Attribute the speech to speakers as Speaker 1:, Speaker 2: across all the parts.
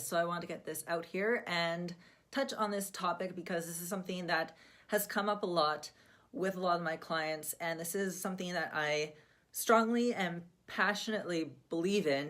Speaker 1: So I want to get this out here and touch on this topic because this is something that has come up a lot with a lot of my clients, and this is something that I strongly and passionately believe in.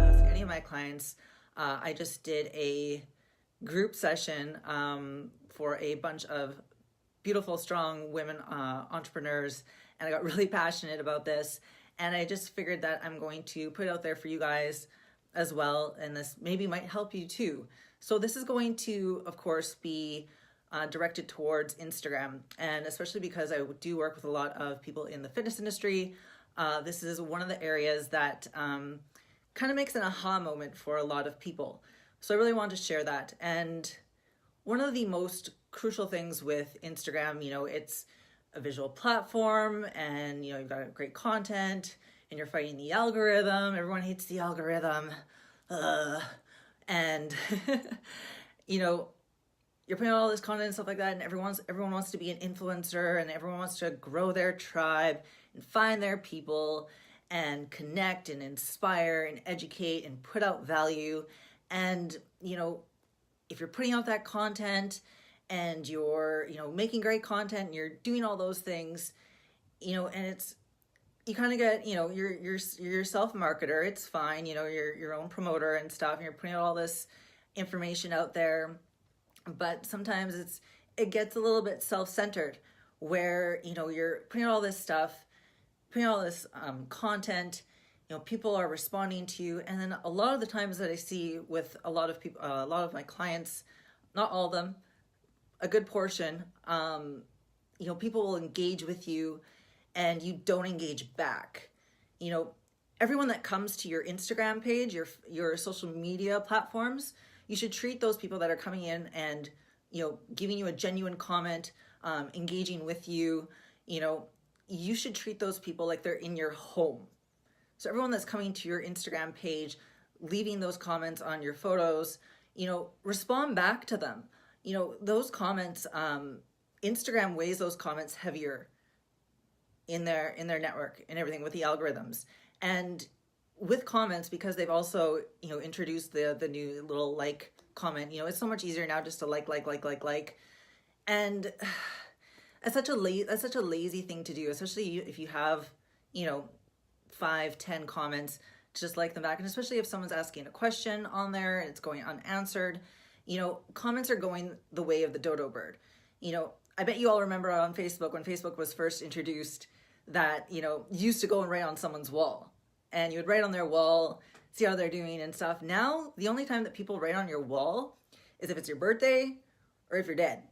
Speaker 1: Ask any of my clients. I just did a group session for a bunch of beautiful, strong women entrepreneurs, and I got really passionate about this, and I just figured that I'm going to put it out there for you guys as well, and this maybe might help you too. So this is going to, of course, be directed towards Instagram, and especially because I do work with a lot of people in the fitness industry. This is one of the areas that kind of makes an aha moment for a lot of people. So I really want to share that. And one of the most crucial things with Instagram, it's a visual platform, and you've got great content, and you're fighting the algorithm. Everyone hates the algorithm. And you're putting out all this content and stuff like that, and everyone wants to be an influencer, and everyone wants to grow their tribe and find their people and connect and inspire and educate and put out value. And if you're putting out that content and you're making great content and you're doing all those things, and it's, you kind of get, you're self-marketer, it's fine, you're your own promoter and stuff, and you're putting out all this information out there. But sometimes it gets a little bit self-centered, where you're putting out all this stuff, putting out all this content, people are responding to you, and then a lot of the times that I see with a lot of people, a lot of my clients, not all of them, a good portion, people will engage with you and you don't engage back. Everyone that comes to your Instagram page, your social media platforms, you should treat those people that are coming in and giving you a genuine comment, engaging with you. You should treat those people like they're in your home. So everyone that's coming to your Instagram page, leaving those comments on your photos, respond back to them. Those comments, Instagram weighs those comments heavier in their network and everything with the algorithms. And with comments, because they've also, introduced the new little like comment, it's so much easier now just to like. And that's such a lazy thing to do, especially if you have, 5-10 comments, to just like them back. And especially if someone's asking a question on there and it's going unanswered, comments are going the way of the dodo bird. I bet you all remember on Facebook, when Facebook was first introduced, that, you used to go and write on someone's wall, and you would write on their wall, see how they're doing and stuff. Now, the only time that people write on your wall is if it's your birthday or if you're dead.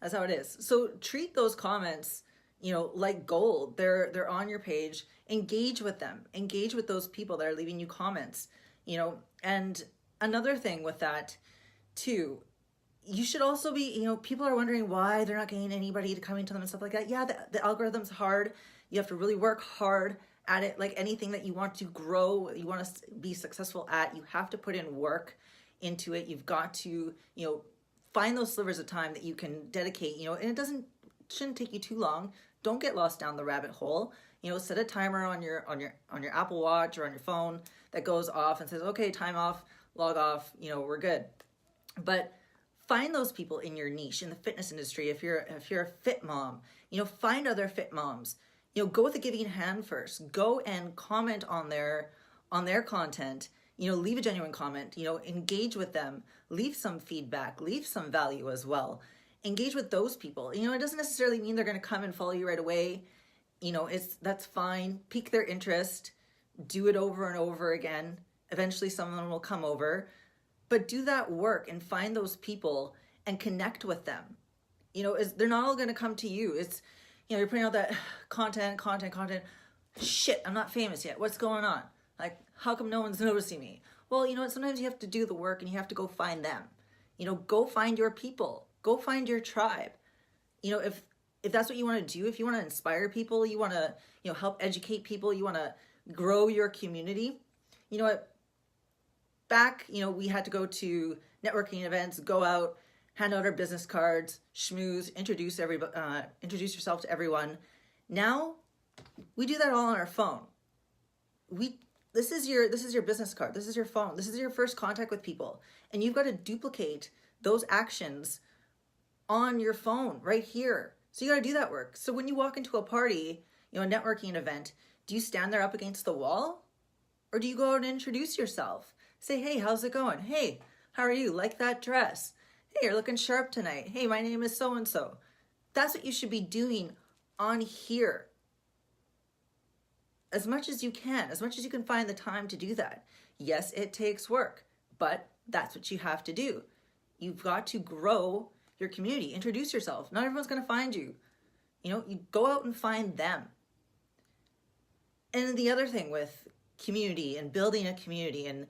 Speaker 1: That's how it is. So treat those comments, like gold. They're on your page. Engage with them. Engage with those people that are leaving you comments, And another thing with that too, you should also be, people are wondering why they're not getting anybody to come into them and stuff like that. Yeah, the algorithm's hard. You have to really work hard at it. Like anything that you want to grow, you want to be successful at, you have to put in work into it. You've got to, find those slivers of time that you can dedicate, and it shouldn't take you too long. Don't get lost down the rabbit hole. Set a timer on your Apple Watch or on your phone that goes off and says, okay, time off, log off, we're good. But find those people in your niche in the fitness industry. If you're a fit mom, find other fit moms. Go with a giving hand first. Go and comment on their content. Leave a genuine comment. Engage with them. Leave some feedback. Leave some value as well. Engage with those people. It doesn't necessarily mean they're going to come and follow you right away. That's fine. Pique their interest. Do it over and over again. Eventually someone will come over. But do that work and find those people and connect with them. They're not all going to come to you. It's, you're putting out that content. Shit, I'm not famous yet. What's going on? Like, how come no one's noticing me? Well, sometimes you have to do the work and you have to go find them. Go find your people. Go find your tribe. If that's what you want to do, if you want to inspire people, you want to, help educate people, you want to grow your community, you know what? back, we had to go to networking events, go out, hand out our business cards, schmooze, introduce yourself to everyone. Now we do that all on our phone. This is your business card. This is your phone. This is your first contact with people. And you've got to duplicate those actions on your phone right here. So you got to do that work. So when you walk into a party, a networking event, do you stand there up against the wall? Or do you go out and introduce yourself? Say, hey, how's it going? Hey, how are you? Like that dress? Hey, you're looking sharp tonight. Hey, my name is so-and-so. That's what you should be doing on here. As much as you can find the time to do that. Yes, it takes work, but that's what you have to do. You've got to grow your community. Introduce yourself. Not everyone's going to find you. You go out and find them. And the other thing with community and building a community and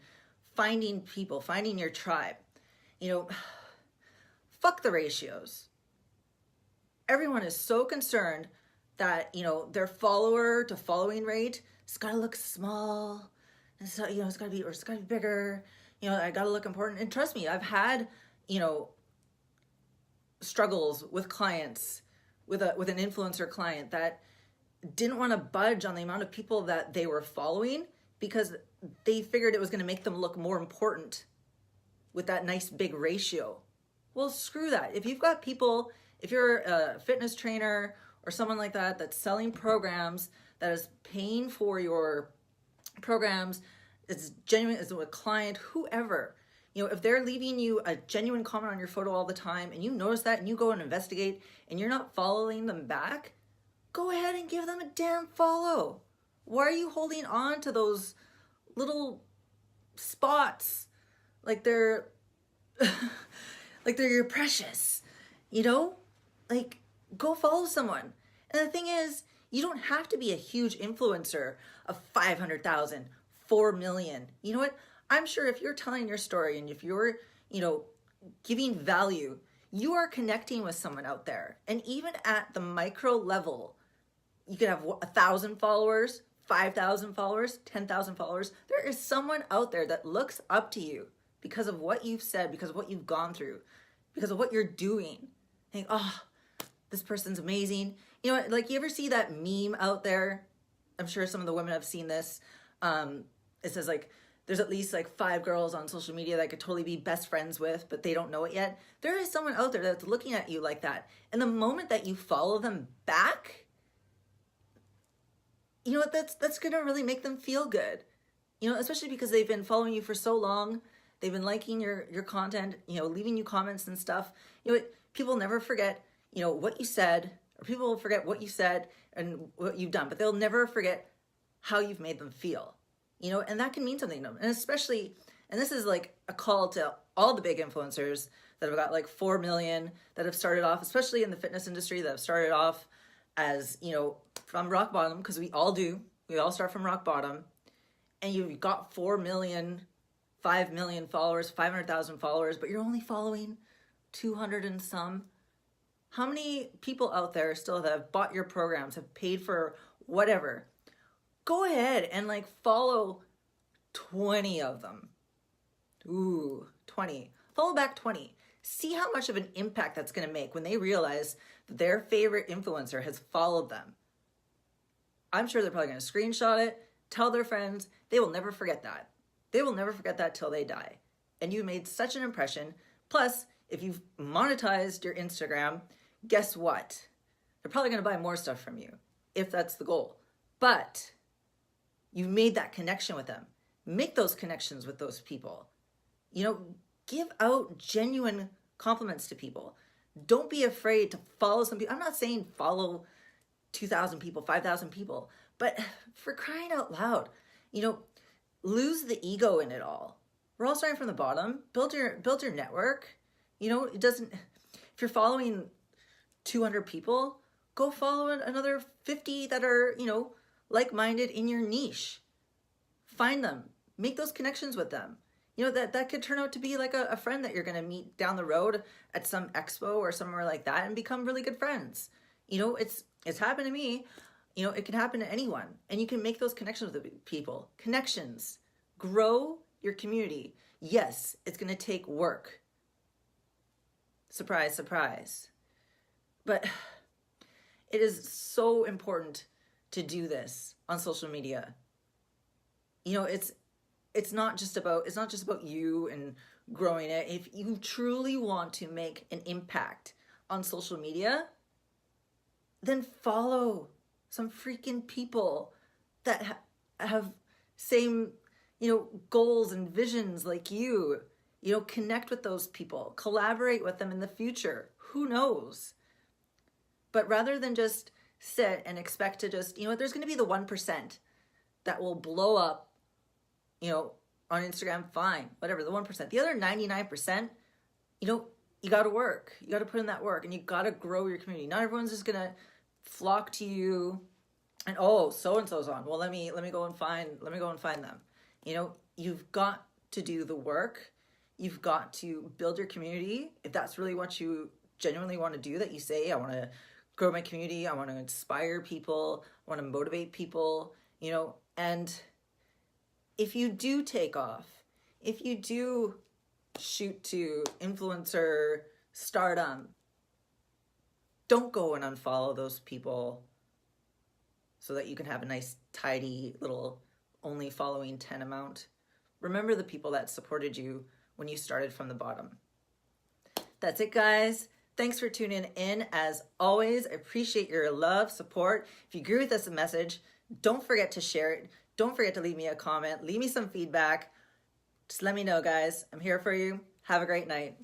Speaker 1: finding people, finding your tribe, fuck the ratios. Everyone is so concerned that, their follower to following rate, it's got to look small. And so, it's got to be bigger. I got to look important. And trust me, I've had, struggles with clients, with an influencer client that didn't want to budge on the amount of people that they were following because they figured it was going to make them look more important with that nice big ratio. Well, screw that. If you've got people, if you're a fitness trainer or someone like that that's selling programs, that is paying for your programs, it's genuine, it's a client, whoever, if they're leaving you a genuine comment on your photo all the time and you notice that and you go and investigate and you're not following them back, go ahead and give them a damn follow. Why are you holding on to those little spots like they're your precious, go follow someone. And the thing is, you don't have to be a huge influencer of 500,000, 4 million. You know what? I'm sure if you're telling your story and if you're, giving value, you are connecting with someone out there. And even at the micro level, you could have 1,000 followers, 5,000 followers, 10,000 followers. There is someone out there that looks up to you because of what you've said, because of what you've gone through, because of what you're doing. Think, oh, this person's amazing. You ever see that meme out there? I'm sure some of the women have seen this. It says there's at least 5 girls on social media that I could totally be best friends with, but they don't know it yet. There is someone out there that's looking at you like that. And the moment that you follow them back, that's going to really make them feel good. Especially because they've been following you for so long. They've been liking your content, leaving you comments and stuff. People never forget, what you said, or people will forget what you said and what you've done, but they'll never forget how you've made them feel, and that can mean something to them. And especially, and this is a call to all the big influencers that have got 4 million that have started off, especially in the fitness industry, that have started off as, from rock bottom, because we all do. We all start from rock bottom. And you've got 4 million, 5 million followers, 500,000 followers, but you're only following 200 and some. How many people out there still that have bought your programs, have paid for whatever? Go ahead and follow 20 of them. Ooh, 20. Follow back 20. See how much of an impact that's going to make when they realize that their favorite influencer has followed them. I'm sure they're probably going to screenshot it, tell their friends. They will never forget that. They will never forget that till they die. And you made such an impression. Plus, if you've monetized your Instagram, guess what? They're probably going to buy more stuff from you, if that's the goal. But you've made that connection with them. Make those connections with those people. Give out genuine compliments to people. Don't be afraid to follow some people. I'm not saying follow 2,000 people, 5,000 people, but for crying out loud, lose the ego in it all. We're all starting from the bottom. Build your network. It doesn't, if you're following 200 people, go follow another 50 that are, like-minded in your niche. Find them, make those connections with them. That could turn out to be a friend that you're going to meet down the road at some expo or somewhere like that and become really good friends. It's happened to me. It can happen to anyone, and you can make those connections with people. Connections. Grow your community. Yes, it's going to take work. Surprise, surprise. But it is so important to do this on social media. You know, it's not just about you and growing it. If you truly want to make an impact on social media, then follow some freaking people that have same, goals and visions like you. Connect with those people, collaborate with them in the future. Who knows? But rather than just sit and expect to just, there's going to be the 1% that will blow up, on Instagram, fine, whatever, the 1%. The other 99%, you got to work. You got to put in that work, and you got to grow your community. Not everyone's just going to flock to you and, oh, so-and-so's on. Well, let me go and find them. You've got to do the work. You've got to build your community. If that's really what you genuinely want to do, that you say, I want to grow my community, I want to inspire people, I want to motivate people, and if you do take off, if you do shoot to influencer stardom, don't go and unfollow those people so that you can have a nice, tidy little only following 10 amount. Remember the people that supported you when you started from the bottom. That's it, guys. Thanks for tuning in. As always, I appreciate your love, support. If you agree with this message, don't forget to share it. Don't forget to leave me a comment. Leave me some feedback. Just let me know, guys. I'm here for you. Have a great night.